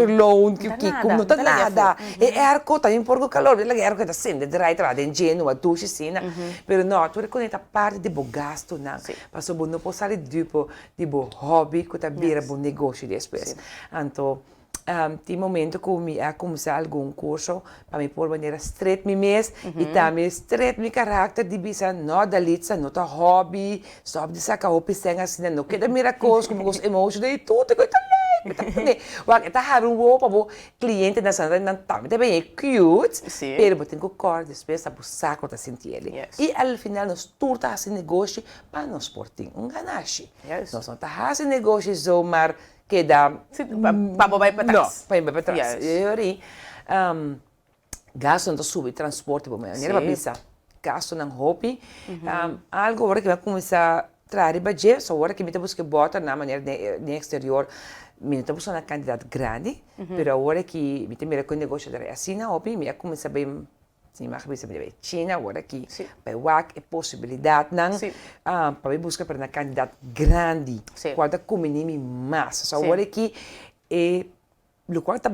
loon, que não tá nada. E ergo também por o calor, ele ergo tá sendo drai tra den geno a duche sina. Pero no, tu reconhece parte de gasto não. Passou bom não posso sair tipo hobby que tá vira bom negócio depois. Então tem momento que eu começar algum curso para me pôr maneira straight me mês e também straight me caráter de bisa não da litsa não tá hobby só de sacar hobby sem assim não queda miracos como os emotions de tudo que tá Wag tá having wo para o cliente na sala não tá bem cute pero botem com cor depois a buscar o tá sentir ele e ao final nós turta esse negócio para nós portem ganache nós não tá fazendo negócio só mas que dá para bobai para trás. Não, para ir para trás. E gasto não subir transporte para maneira para pensar. Gasto não hobby. Algo agora que vai começar a trazer budget, só agora que me temos que botar na maneira de exterior, me temos uma quantidade grande, mas agora que me temos que negócio de assim na hobby, me começa bem sim, mas bisa de China agora aqui para WAC é possibilidade não para buscar para uma quantidade grande quando comunime massa só agora aqui é o qual tá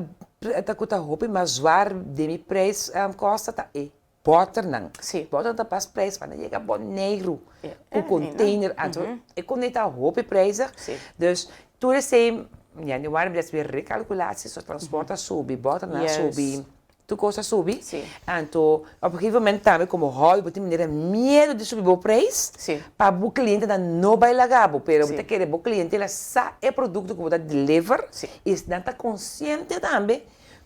tá roupa mas var de mi preço costa tá é botar não botar tá pas preço para chegar bom negro o container então é quando tá roupa preço dus tudo assim já não vai mais recalcular se o transporte sobe bota na sobe tu costa subir. Então, a partir do momento também como hobby, você tem medo de subir o preço para o cliente não vai lagar, mas você quer o cliente ele sabe o produto que você deliver e está consciente também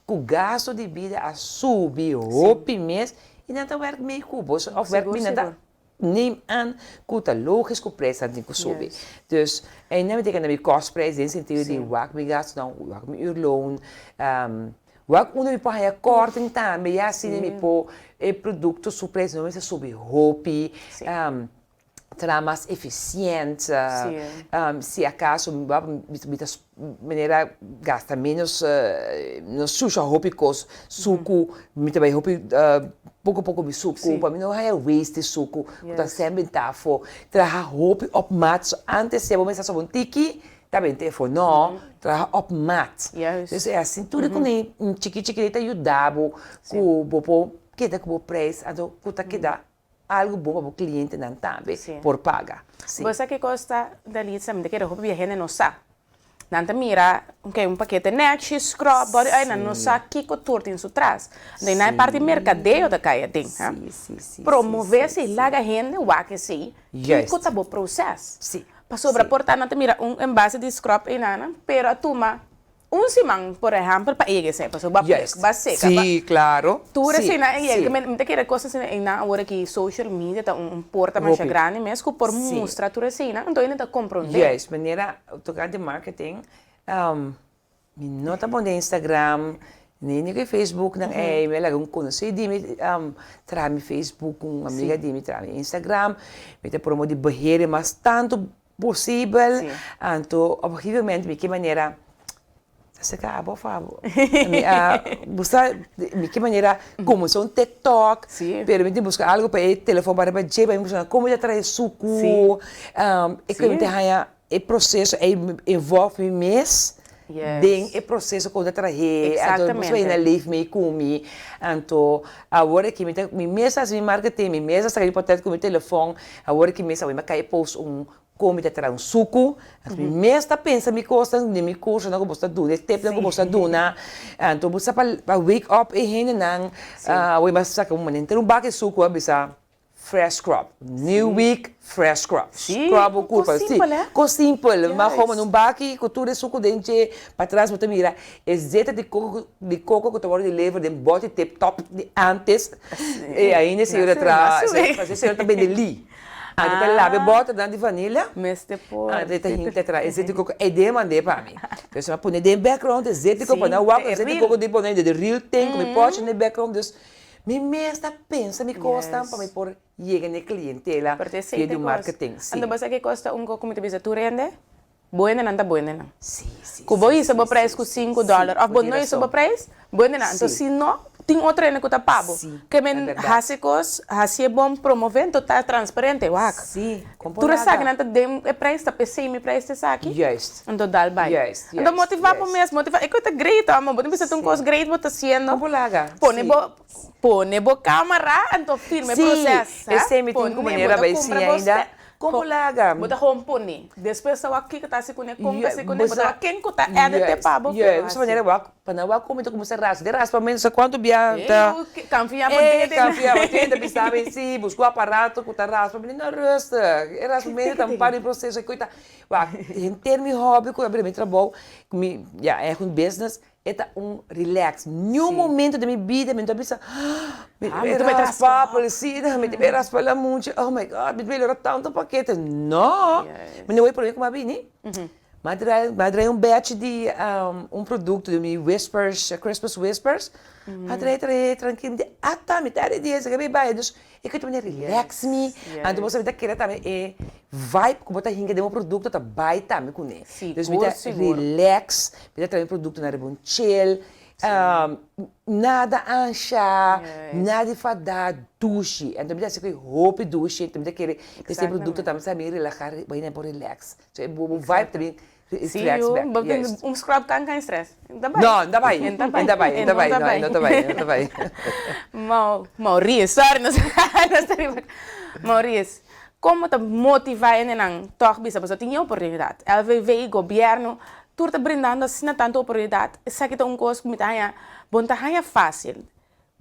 que o gasto de vida a subir o mês e não está werk meio cubos of werk binnen dat neem aan que tá logisch que o preço tem que subir. Dus en não betekent dat we kostprijs in sentido de wat we gasto não wat we uurloon Wag uno mi paha korting também, e assim mi po produto surpresa não se subir roupa, será mais eficiente, se acaso maneira gasta menos não suja roupa com suco, me também roupa pouco de suco, para mim não é waste suco, tá sempre tafo, traga roupa op maat, antes se vamos só um tiki também telefone não trabalha op maat dus é assim tudo com chiquitita ajudava com o que dá com o preço então que dá algo bom para o cliente não também por pagar você que gosta da lista me quer roupa viajar não sabe Nanta mira, paquete net, scrub, body, aí não sabe que couture tem isso traz. Daí na parte mercadeio da caia tem, promover se larga gente, o que se, que tá bom processo. Para sobreportar, nanta mira envase de scrub e nana, pero a turma simão, por exemplo, para ele se, para sobreportar, seca. Sim, claro. Tudo assim, me quer coisas assim, na hora que social media tá porta mais grande, mesmo por mostrar tudo assim, então ainda tá compreendendo. Yes, maneira tocar de marketing, não tá bom de Instagram, nem no Facebook, não é, me lá conhecer de me traz me Facebook, uma amiga de me traz Instagram, me te promover barreira, mas tanto possível, então obviamente de que maneira se acaba, por favor. Buscar de que maneira, como são TikTok, permite buscar algo para o telefone para bater, para buscar como já traz suco, e que me tenha o processo envolve mês, tem o processo quando trazer, exatamente. Então, na live me comi, então agora que me mesa assim marketing, me mesa sair para com o telefone, agora que me sabe me cai post como te traz suco, me está pensa me costa de me curso não gosta do, step não gosta do na, então você para wake up e rende não, oi mas saca um momento um baque suco bisa fresh crop. New week, fresh crop. Sim, Crop o culpa. com simples, né? Com simples, mas Yes. como não baki, cultura suco dente, para trás você mira, exeta de coco que tu de levar de bote tip top de antes, e ainda se eu atrás, fazer se eu também de li. Antes de lá, bota dentro de vanilha. Mas depois... Antes de gente atrás, exeta de coco é de mandei para mim. Então você vai pôr de background, exeta de coco, não wap, exeta de coco de boné de real thing, me pode no background, dus me mesma pensa, me costa para me pôr chega na clientela que do marketing. Ando basta que custa coco muito bisa tu rende? Buena não, buena não. Sim, sim. Kubo isso o preço com $5. Of não isso o preço? Buena não. Então se não tem outra ainda que tá pago. Que men hasicos, hasie bom promovendo tá transparente, wak. Sim, tu resag nanta dem é preço tá PC me preço tá aqui. Yes. Então dal vai. Yes. Então motivar para mesmo, motivar. É coisa great, amor. Bota bisa um coisa great bota sendo. Compulaga. Pone bo câmera, então firme processo. Esse é meeting com maneira vai sim ainda. Compulaga. Bota home pone. Depois só aqui que tá se conecta, como tá se conecta, bota quem que tá é de te pabo. Essa maneira wak, para wak como tu começa raspa, de raspa menos quanto bia tá. Confia por dentro. Confia por dentro, pensava sim, buscou aparato que tá raspa, menina rasta. Era raspa menos tampar o processo coita. Wak, em termos hobby que eu abri meu trabalho, ja, é um business. Eta relax. Nenhum momento da minha vida, me pensa, me raspar a parecida, me raspar a muito. Oh my God, me melhorar tanto paquete. Não! Mas não é por mim como a Bini. Madre batch de produto de Whispers, Christmas Whispers. Madre tranquilo, até metade dias, que bem vai, dus ik het wanneer relax me. En dan você querer também é vibe que botar hinga de um produto tá vai também com ele. Dus met relax, met também produto na bom chill. Nada ancha, nada fadar, douche. En dan moet je hoop douche, dan moet je querer esse produto também sabe relaxar, vai nem por relax. So o vibe também sim, scrub kan stress. Não, ainda vai. Maurice, sorry, Maurice, como te motivar en nang toch bisa bisa tinha oportunidade. LVV e governo tu está brindando assim tanta oportunidade. Essa que tá coisa que me tá bom tá fácil.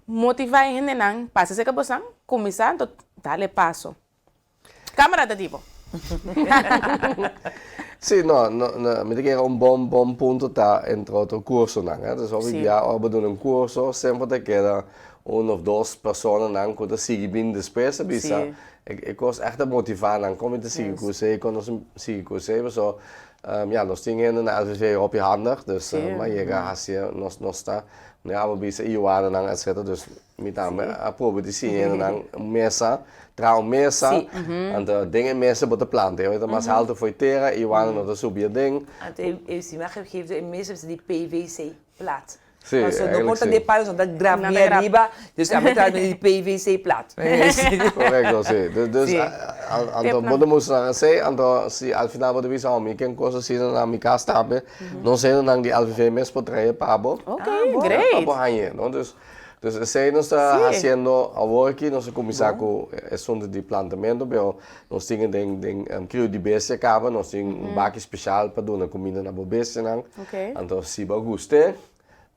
Motivar en nang passa se que você começar a dar passo. Câmera da tipo. Sì, no, mi dico un buon punto da entro il corso. Dus we doen een curso, sempre te queda uno of dos personas que siguen bien después. Ik was echt motivar dan kom je te siguen curso, ik kon ons siguen curso, so ja, nos dingen in de LVV op je handig, dus maar je gaat je nos sta. Ja, we bisa iuana nang etc. Dus met name probeer te zien dan mesa, trouw mesa, en de dingen mesa op de planten. Je weet maar halte voor tera, iuana no de subir ding. En eu sim maar gegeven de mesa die PVC plaat. Sim, so não conta de paros, dat graf meer arriba, dus a metade de PVC plat. Correcto, sí. Dus anto podemos hacer, anto si al final wat we samen ken cosas si na mi casa tabe, no sé nang di LVV mes potreie pabo. Okay, great. Pabo hanye, no? Dus ese nos está haciendo ahora aquí nos comienza con asunto de plantamento, pero nos tienen crio de bestia acaba, nos tienen un baque especial para dar una comida na bestia nang. Entonces si va guste,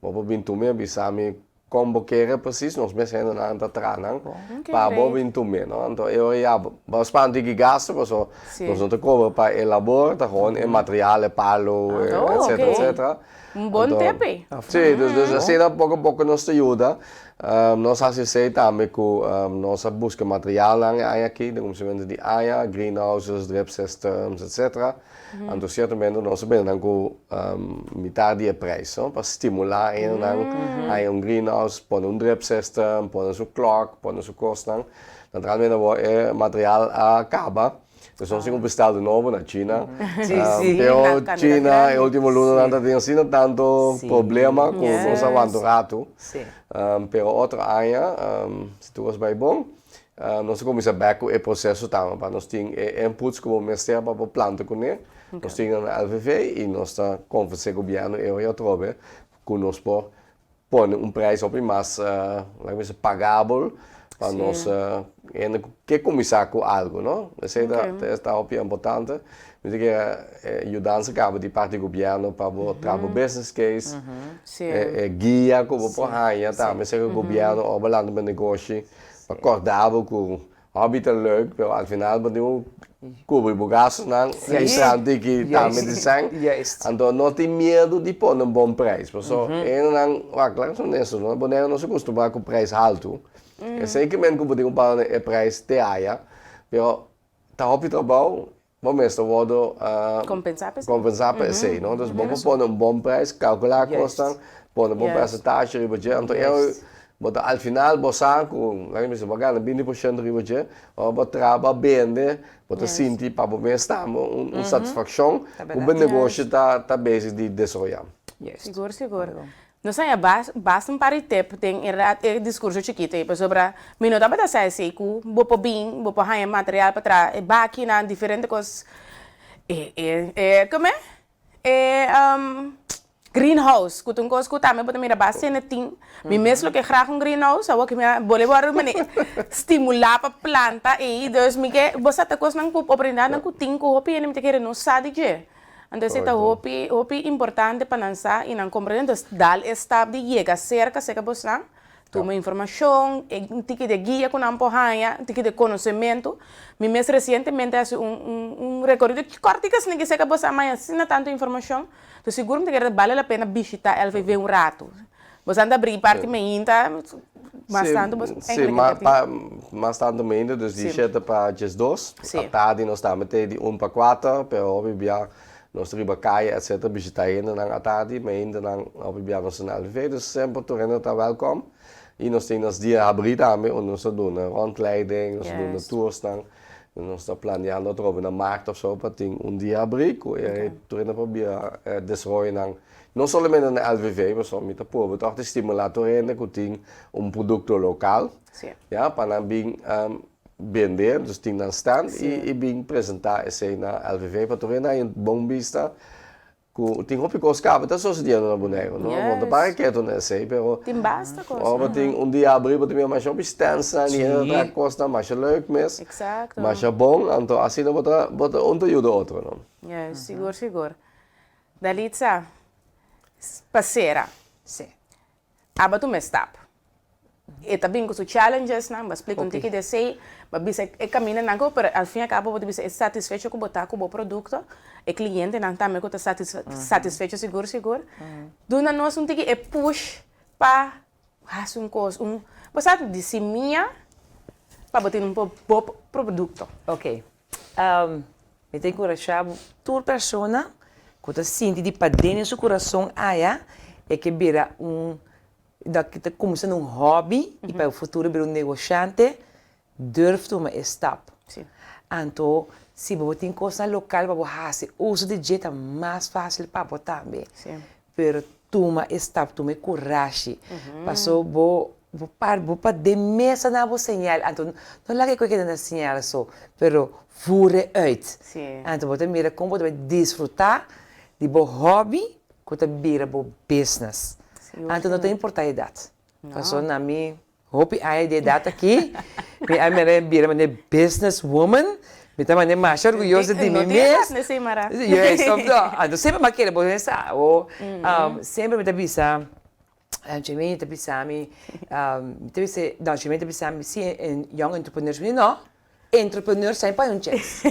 vamos bintu me bisa mi convocare precies, nos mes zijn aan het trainen, para vou bintu me, no? Então eu já vamos para antigo gasto, mas nós não temos para elaborar, tá gewoon em material, palo, etc. Bom tempo. Sim, dus assim pouco a pouco nos ajuda. Nós assistimos também com nossa busca material aqui, como se vende de área, greenhouses, drip systems, etc. Então, certamente, nós vemos com metade do preço, para estimular a greenhouse, pôr drip system, pôr um clock, pôr custo. Dan realmente o material acaba. Dus nós temos besteld de novo na China. Pero China, el último lugar, não tem sido tanto problema com os avanturados. Pero outra área, se tu vai bom, nós começamos a ver o processo também. Nós temos inputs como mestre para plantar com ele. Nós temos a LVV e nós estamos conversando com o governo e eu trouxe que nós podemos preço mais pagável. Para nós que começar com algo, não? Isso é o importante. Mas que ajudar a cabo de parte do governo para trabalhar business case, guia como por aí, tá? Mas o governo obalando o negócio, para acordar com hobby te leuk, pero al final bedoel cobrir bagaços não, Juist. e que também dizem, Juist. então não tem medo de pôr um bom preço, porque não, claro, são nesses, não, boneco não se costuma com preço alto, é sempre que eu podia comprar o preço de aia, pero tá hobby trabalho, bom mesmo, vou compensar para esse, não, então vamos pôr um bom preço, calcular a custa, pôr um bom percentagem, então eu But al final, bosan kung lagi mismo magana 20% riba je, o ba traba bende, bota sinti pa bo mesta mo satisfação, o bom negócio tá basic de desenvolver. Yes. Seguro. Não sei, basta um par de tempo, tem discurso chiquito aí, sobre me não dá para sair assim, que vou pôr bem, vou pôr material para trás, é baqui na diferente coisas, como greenhouse, que tu coisa que também pode mirar base na tim, me mesmo que graag greenhouse, eu que me boleh baru mene estimular para planta e dus me que você tá coisa não aprender não que tim que hopi ele me te querer não sabe je, então se tá hopi importante para lançar e não compreender, então dal estab de chega cerca se que você não toma informação, tique de guia com a porranha, tique de conhecimento. Me mesmo recentemente fiz recorrido que corta que se que você amanhã se não tanta informação, então seguro que vale a pena visitar ela viver rato. Você anda abrir parte meinta, mas tanto você mas tanto meinta, dus die zetten para just dos. A tarde nós estamos de 1 para 4, pero obvia nós triba caia, etc. Visitar ainda na tarde, mas ainda não obvia nós na LV, dus sempre tu renda tá welkom. E nós temos os dias abrir também, onde nós doen rondleiding, nós doen tours dan, nós estamos planejando trouwen na markt of zo, para ter dia abrir, e tu renda probeer desenvolver não somente na LVV, mas também tá povo, toch de estimular tu renda que tem produto local, ja, para bem vender, dus tem na stand e bem apresentar esse na LVV, para tu renda em bom vista. Tem roupa que os cabos, tá só se dia no boneco, não? Bom, para que tu não sei, pero tem basta coisa. Ou tem dia abrir, para ter mais uma extensa, e outra coisa mais leuk mesmo. Exato. Mais bom, então assim não bota um ajuda o outro, não? Seguro. Dalitza, parceira. Sim. Aba tu me stap. E também com os challenges, não? Mas explica que de sei, mas bisa caminha não, pero al fim e al cabo você bisa satisfeito com botar com o produto, e cliente não também está satisfeito seguro. Dona nós que é push para fazer coisa, você dissemina para botar bom produto. Ok. Eu tenho que encorajar toda pessoa que está sentindo para dentro do seu coração, é que vira dat está começando hobby e para o futuro vir negociante, durf tu uma stap. Então, se você tem coisa local para você uso de jeito mais fácil para você também. Pero tu uma stap, tu uma coragem. Passou vou para de mesa na você señal. Então, não lá que coisa na señal só, pero voere uit. Então, você mira como você desfrutar de bo hobby, que você vira bo business. Então não tem importância a idade. Passou na minha hope a idade aqui, me vira uma businesswoman, me tá uma mais orgulhosa de mim mesma. Não sei mara. Yes, então sempre me querer você sabe, ou sempre me avisa, me avisa se young entrepreneurs não. Entrepreneurs zijn bij ons.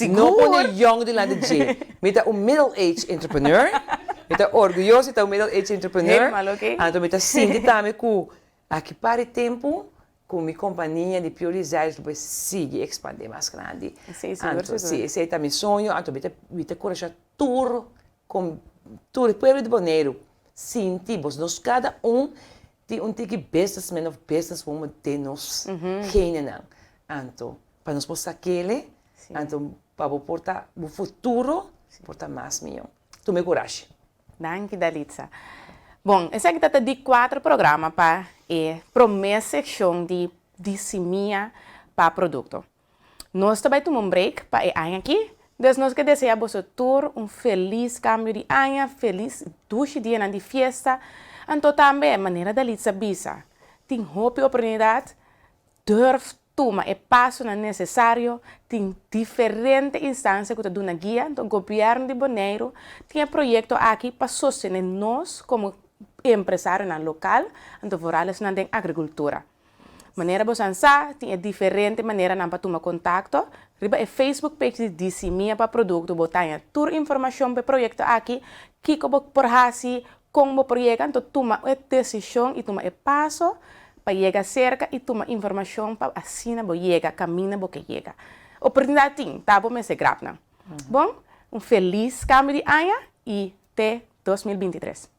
Não põe young de lá de J. Met een middle-aged entrepreneur. Met een orgulhoso middle-aged entrepreneur. Então, met een sim também que aqui para o tempo com minha companhia de priorizar depois sigue expandir mais grande. Então, esse é também sonho. Então, met een coração tour com tour o povo de Bonaire. Sim, tipos nós cada tem tiki businessman of businesswoman de nós kennen. Então, para nós postar aquele, então para portar o futuro, portar mais melhor. Tu me coragem. Danke, Dalitza. Bom, esse aqui está de 4 programas para a primeira seção de dissemina para produto. Nós também tomamos um break para a ano aqui. Então, nós que desejamos a todos feliz cambio de ano, feliz 2 dias de festa. Então, também, a maneira da Dalitza bisa. Tem oportunidade, durf toma o passo necessário, tem diferentes instâncias que estão na guia, do governo de Bonaire, tem projeto aqui para sostener nós como empresários no local, então forales na agricultura. Maneira você ansar, tem diferente maneira para tomar contato. Riba é Facebook page de Dissimia para produto, botar toda informação para projeto aqui, que como por hasi, como projeto, então toma a decisão e toma o passo para chegar cerca e toma informação para assim não chega, caminha para que chega. Oportunidade tem, tá bom, mas é grave. Bom, feliz câmbio de ano e até 2023.